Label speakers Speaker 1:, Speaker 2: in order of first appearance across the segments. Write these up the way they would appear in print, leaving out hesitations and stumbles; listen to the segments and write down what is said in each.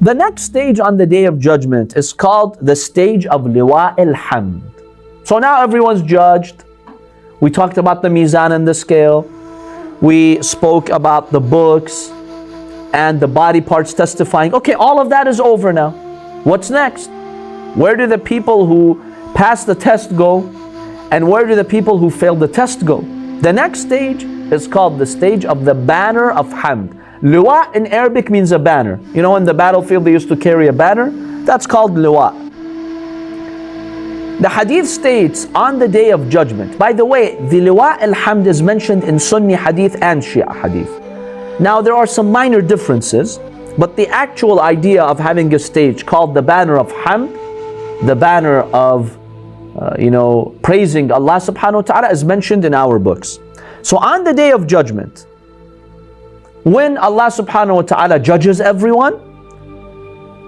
Speaker 1: The next stage on the Day of Judgment is called the stage of Liwa al-Hamd. So now everyone's judged. We talked about the mizan and the scale. We spoke about the books and the body parts testifying. Okay, all of that is over now. What's next? Where do the people who pass the test go? And where do the people who fail the test go? The next stage is called the stage of the banner of Hamd. Liwa in Arabic means a banner. You know, in the battlefield they used to carry a banner? That's called Liwa. The Hadith states on the Day of Judgment. By the way, the Liwa al-Hamd is mentioned in Sunni Hadith and Shia Hadith. Now there are some minor differences, but the actual idea of having a stage called the banner of Hamd, the banner of praising Allah subhanahu wa ta'ala, is mentioned in our books. So on the Day of Judgment, when Allah subhanahu wa ta'ala judges everyone,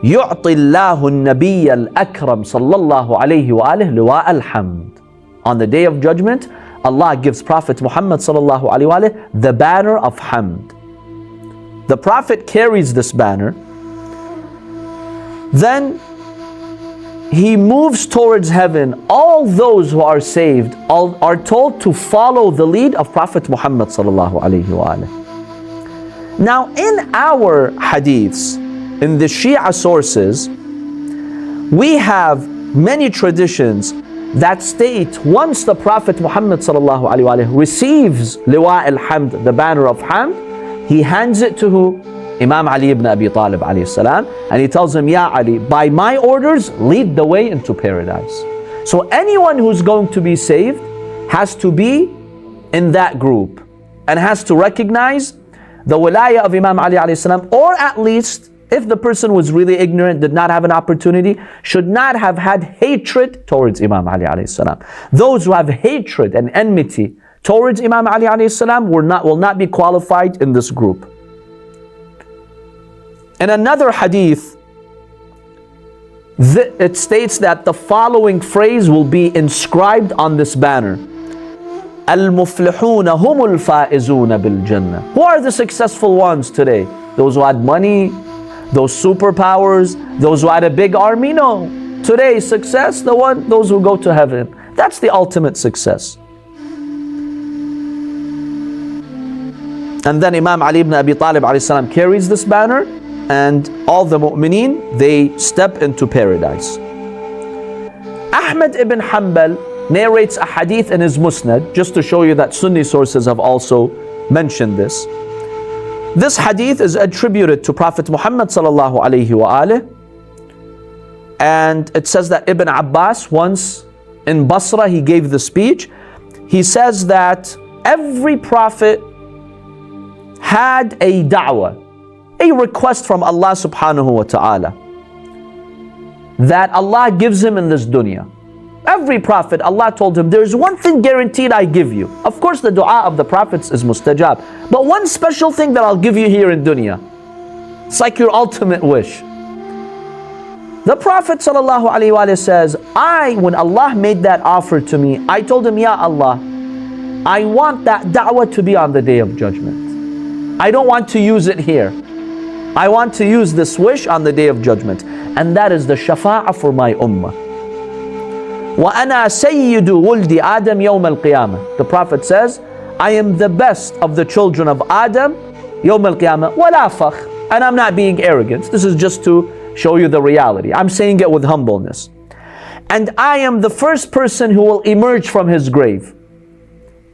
Speaker 1: يُعْطِ اللَّهُ النَّبِيَّ الْأَكْرَمِ صَلَّى اللَّهُ عَلَيْهِ وَآلِهِ لِوَاءَ الْحَمْدِ. On the Day of Judgment, Allah gives Prophet Muhammad sallallahu alaihi wasallam the banner of Hamd. The Prophet carries this banner. Then he moves towards heaven. All those who are saved are told to follow the lead of Prophet Muhammad sallallahu alaihi wasallam. Now in our hadiths, in the Shia sources, we have many traditions that state once the Prophet Muhammad sallallahu alaihi wasallam receives Liwa al-Hamd, the banner of Hamd, he hands it to who? Imam Ali ibn Abi Talib alayhi salam, and he tells him, Ya Ali, by my orders, lead the way into paradise. So anyone who's going to be saved has to be in that group and has to recognize the Wilayah of Imam Ali alayhi salam, or at least, if the person was really ignorant, did not have an opportunity, should not have had hatred towards Imam Ali alayhi salam. Those who have hatred and enmity towards Imam Ali alayhi salam will not be qualified in this group. In another hadith, it states that the following phrase will be inscribed on this banner. Al-muflihuna humul faizuna bil Jannah. Who are the successful ones today? Those who had money, those superpowers, those who had a big army? No. Today, success, those who go to heaven. That's the ultimate success. And then Imam Ali ibn Abi Talib alayhi salam carries this banner, and all the mu'mineen, they step into paradise. Ahmad ibn Hanbal narrates a hadith in his Musnad, just to show you that Sunni sources have also mentioned this. This hadith is attributed to Prophet Muhammad sallallahu alaihi wasallam, and it says that Ibn Abbas once in Basra, he gave the speech. He says that every prophet had a da'wah, a request from Allah subhanahu wa ta'ala that Allah gives him in this dunya. Every prophet, Allah told him, there's one thing guaranteed I give you. Of course, the dua of the prophets is mustajab, but one special thing that I'll give you here in dunya. It's like your ultimate wish. The Prophet sallallahu alaihi wasallam says, when Allah made that offer to me, I told him, Ya Allah, I want that da'wah to be on the Day of Judgment. I don't want to use it here. I want to use this wish on the Day of Judgment. And that is the Shafaah for my ummah. وَأَنَا سَيِّدُ وُلْدِ آدَمْ يَوْمَ الْقِيَامَةِ. The Prophet says, I am the best of the children of Adam, يَوْمَ الْقِيَامَةِ وَلَا فَخْرٍ. And I'm not being arrogant. This is just to show you the reality. I'm saying it with humbleness. And I am the first person who will emerge from his grave.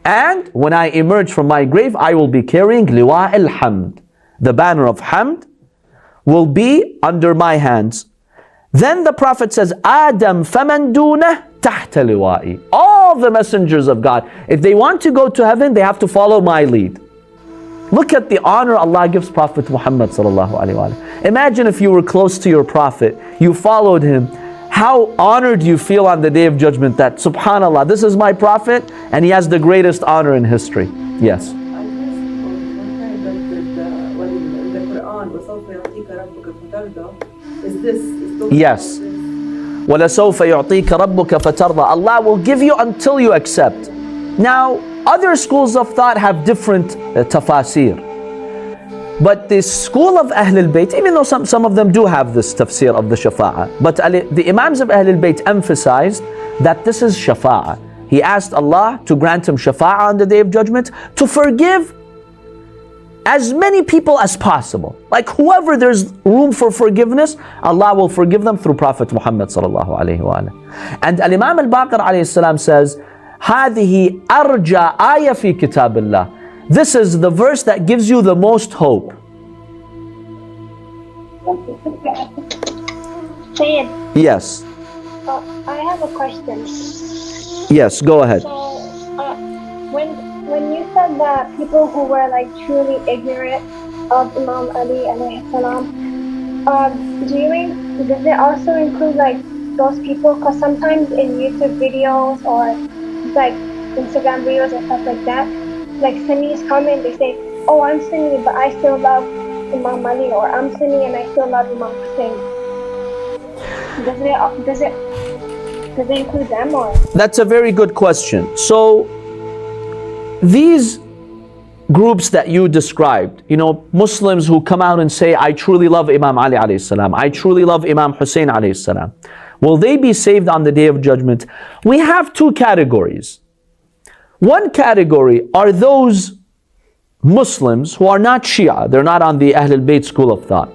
Speaker 1: And when I emerge from my grave, I will be carrying Liwa al-Hamd. The banner of Hamd will be under my hands. Then the Prophet says, Adam faman dunah tahta liwa'i. All the messengers of God, if they want to go to heaven, they have to follow my lead. Look at the honor Allah gives Prophet Muhammad sallallahu alaihi wasallam. Imagine if you were close to your Prophet, you followed him. How honored you feel on the Day of Judgment that, subhanallah, this is my Prophet and he has the greatest honor in history. Yes.
Speaker 2: Is this
Speaker 1: yes. وَلَسَوْفَ يُعْطِيكَ رَبُّكَ فَتَرْضَى. Allah will give you until you accept. Now, other schools of thought have different tafasir. But the school of Ahlulbayt, even though some of them do have this tafsir of the Shafaah, but the Imams of Ahlulbayt emphasized that this is Shafaah. He asked Allah to grant him Shafaah on the Day of Judgment, to forgive as many people as possible. Like whoever there's room for forgiveness, Allah will forgive them through Prophet Muhammad sallallahu alayhi wa alayhi. And Imam al-Baqir alayhi salam says, هذه أرجى آية في كتاب الله. This is the verse that gives you the most hope.
Speaker 2: Sayyid.
Speaker 1: Yes.
Speaker 2: I have a question.
Speaker 1: Yes, go ahead.
Speaker 2: So, when you said that people who were like truly ignorant of Imam Ali alayhi salam, does it also include like those people? Because sometimes in YouTube videos or like Instagram videos and stuff like that, like Sunnis come in, they say, oh, I'm Sunni but I still love Imam Ali, or I'm Sunni and I still love Imam Hussein. Does it include them, or?
Speaker 1: That's a very good question. So these groups that you described, Muslims who come out and say, I truly love Imam Ali alayhi salam, I truly love Imam Hussein alayhi salam, will they be saved on the Day of Judgment? We have two categories. One category are those Muslims who are not Shia, they're not on the Ahlul Bayt school of thought.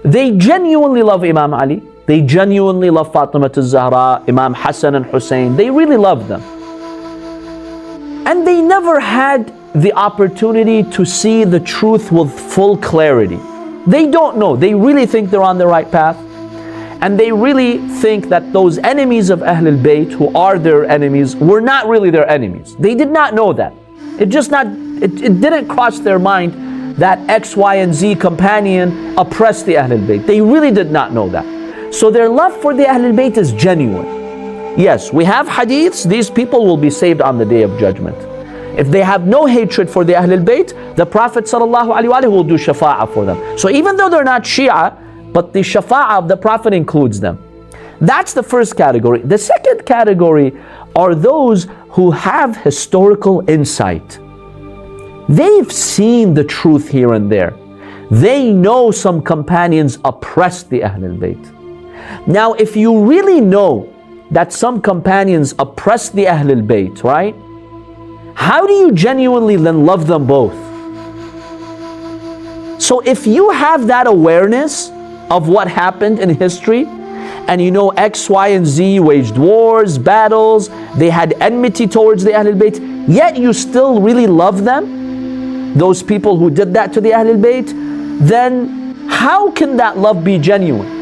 Speaker 1: They genuinely love Imam Ali, they genuinely love Fatima al-Zahra, Imam Hassan and Hussein, they really love them. And they never had the opportunity to see the truth with full clarity. They don't know, they really think they're on the right path. And they really think that those enemies of Ahlul Bayt, who are their enemies, were not really their enemies. They did not know that. It didn't cross their mind that X, Y, and Z companion oppressed the Ahlul Bayt. They really did not know that. So their love for the Ahlul Bayt is genuine. Yes, we have hadiths, these people will be saved on the Day of Judgment. If they have no hatred for the Ahlul Bayt, the Prophet ﷺ will do Shafaah for them. So even though they're not Shia, but the Shafaah of the Prophet includes them. That's the first category. The second category are those who have historical insight. They've seen the truth here and there. They know some companions oppressed the Ahlul Bayt. Now, if you really know that some companions oppressed the Ahlul Bayt, right? How do you genuinely then love them both? So if you have that awareness of what happened in history, and you know X, Y, and Z waged wars, battles, they had enmity towards the Ahlul Bayt, yet you still really love them, those people who did that to the Ahlul Bayt, then how can that love be genuine?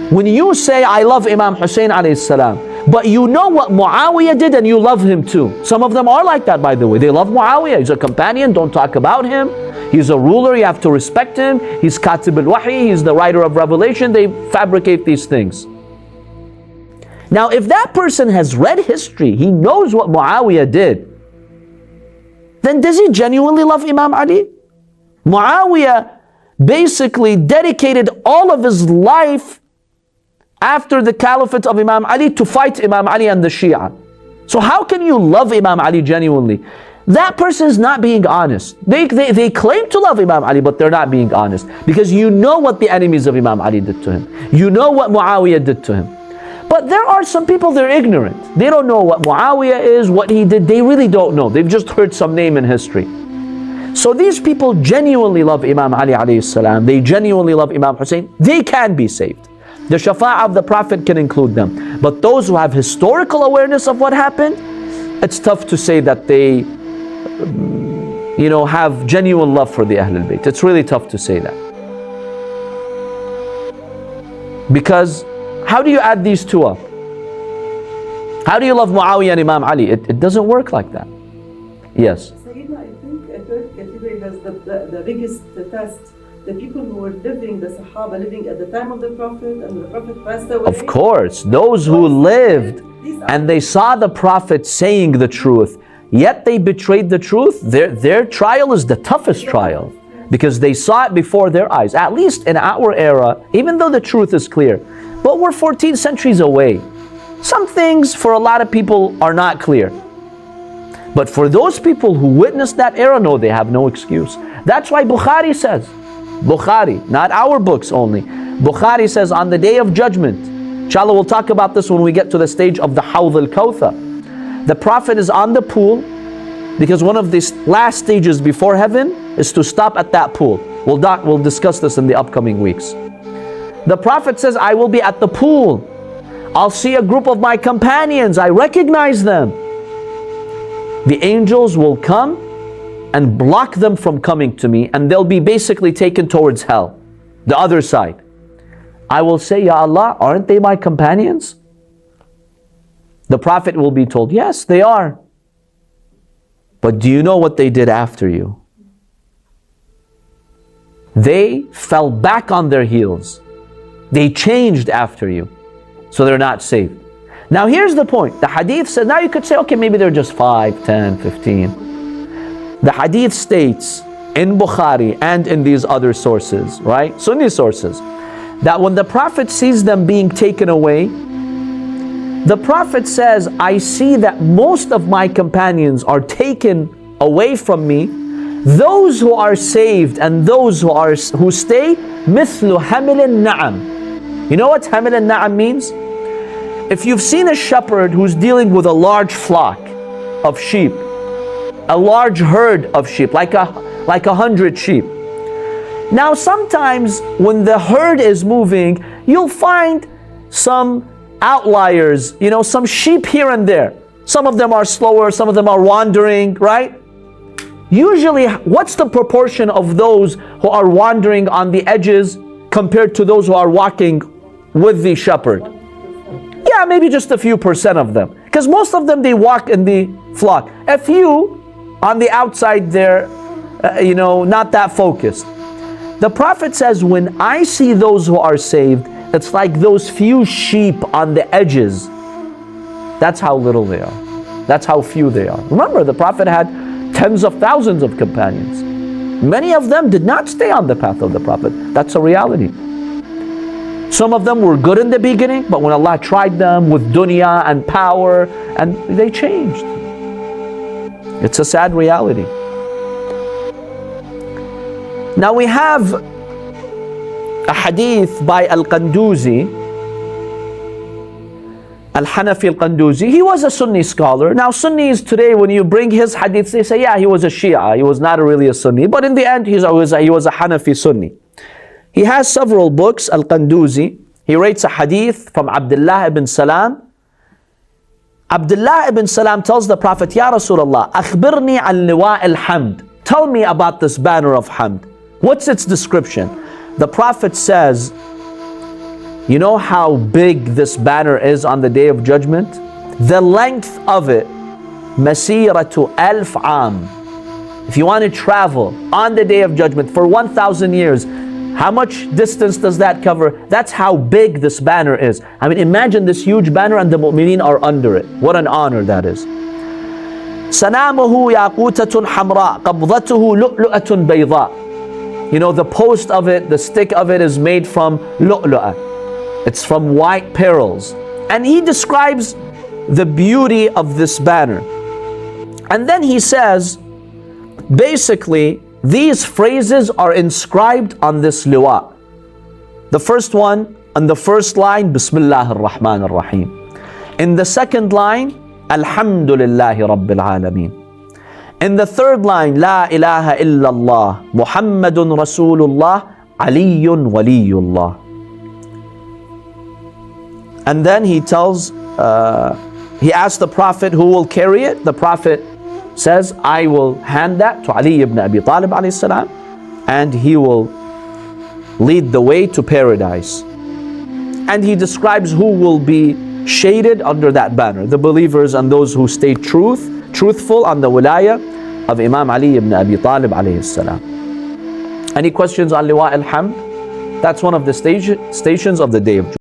Speaker 1: When you say, I love Imam Hussein alayhi salam, but you know what Muawiyah did and you love him too. Some of them are like that, by the way. They love Muawiyah. He's a companion, don't talk about him. He's a ruler, you have to respect him. He's Katib al-Wahi, he's the writer of revelation. They fabricate these things. Now, if that person has read history, he knows what Muawiyah did, then does he genuinely love Imam Ali? Muawiyah basically dedicated all of his life after the caliphate of Imam Ali to fight Imam Ali and the Shia. So how can you love Imam Ali genuinely? That person is not being honest. They claim to love Imam Ali, but they're not being honest. Because you know what the enemies of Imam Ali did to him. You know what Muawiyah did to him. But there are some people, they're ignorant. They don't know what Muawiyah is, what he did. They really don't know. They've just heard some name in history. So these people genuinely love Imam Ali alayhi salam. They genuinely love Imam Hussein. They can be saved. The Shafaah of the Prophet can include them. But those who have historical awareness of what happened, it's tough to say that they have genuine love for the Ahlul Bayt. It's really tough to say that. Because how do you add these two up? How do you love Muawiyah and Imam Ali? It doesn't work like that. Yes?
Speaker 3: Sayyidina, I think a third category was the biggest test. The people who were living, the Sahaba living at the time of the Prophet, and the Prophet passed away.
Speaker 1: Of course, those who lived and they saw the Prophet saying the truth, yet they betrayed the truth, their trial is the toughest trial. Because they saw it before their eyes. At least in our era, even though the truth is clear, but we're 14 centuries away. Some things for a lot of people are not clear. But for those people who witnessed that era, no, they have no excuse. That's why Bukhari says, Bukhari, not our books only, Bukhari says on the day of judgment, inshallah we'll talk about this when we get to the stage of the Hawd al-Kawthar. The Prophet is on the pool, because one of these last stages before heaven is to stop at that pool. We'll discuss this in the upcoming weeks. The Prophet says, I will be at the pool. I'll see a group of my companions. I recognize them. The angels will come and block them from coming to me, and they'll be basically taken towards hell, the other side. I will say, Ya Allah, aren't they my companions? The Prophet will be told, yes, they are. But do you know what they did after you? They fell back on their heels. They changed after you. So they're not saved. Now here's the point. The hadith says, now you could say, okay, maybe they're just 5, 10, 15. The hadith states in Bukhari and in these other sources, right? Sunni sources, that when the Prophet sees them being taken away, the Prophet says, I see that most of my companions are taken away from me. Those who are saved and those who stay, مثل حمل النعم. You know what حمل النعم means? If you've seen a shepherd who's dealing with a large flock of sheep, a large herd of sheep, like 100 sheep. Now sometimes when the herd is moving, you'll find some outliers, some sheep here and there. Some of them are slower, some of them are wandering, right? Usually, what's the proportion of those who are wandering on the edges compared to those who are walking with the shepherd? Yeah, maybe just a few percent of them. Because most of them, they walk in the flock. A few on the outside, they're, not that focused. The Prophet says, when I see those who are saved, it's like those few sheep on the edges. That's how little they are. That's how few they are. Remember, the Prophet had tens of thousands of companions. Many of them did not stay on the path of the Prophet. That's a reality. Some of them were good in the beginning, but when Allah tried them with dunya and power, and they changed. It's a sad reality. Now we have a hadith by Al-Qanduzi, Al-Hanafi Al-Qanduzi. He was a Sunni scholar. Now Sunnis today, when you bring his hadiths, they say, yeah, he was a Shia. He was not really a Sunni. But in the end, he was a Hanafi Sunni. He has several books, Al-Qanduzi. He writes a hadith from Abdullah ibn Salam. Abdullah ibn Salam tells the Prophet, Ya Rasulullah, akhbirni an Liwa al-Hamd. Tell me about this banner of Hamd. What's its description? The Prophet says, you know how big this banner is on the Day of Judgment? The length of it, masiratu alf am. If you want to travel on the Day of Judgment for 1,000 years, how much distance does that cover? That's how big this banner is. I mean, imagine this huge banner and the mu'mineen are under it. What an honor that is. Sanamuhu yaqutatun hamra, qabdatuhu lu'lu'atun bayda. The post of it, the stick of it is made from lu'lu'ah. It's from white pearls. And he describes the beauty of this banner. And then he says, basically, these phrases are inscribed on this liwa. The first one, on the first line, Bismillah ar-Rahman ar-Rahim. In the second line, Alhamdulillahi Rabbil Alameen. In the third line, La ilaha illallah, Muhammadun Rasulullah, Aliyun Waliyullah. And then he tells, he asks the Prophet who will carry it. The Prophet says, I will hand that to Ali ibn Abi Talib alayhi salam, and he will lead the way to paradise. And he describes who will be shaded under that banner: the believers and those who stay truthful on the Wilayah of Imam Ali ibn Abi Talib alayhi salam. Any questions on Liwa al-Hamd? That's one of the stations of the Day of Judgment.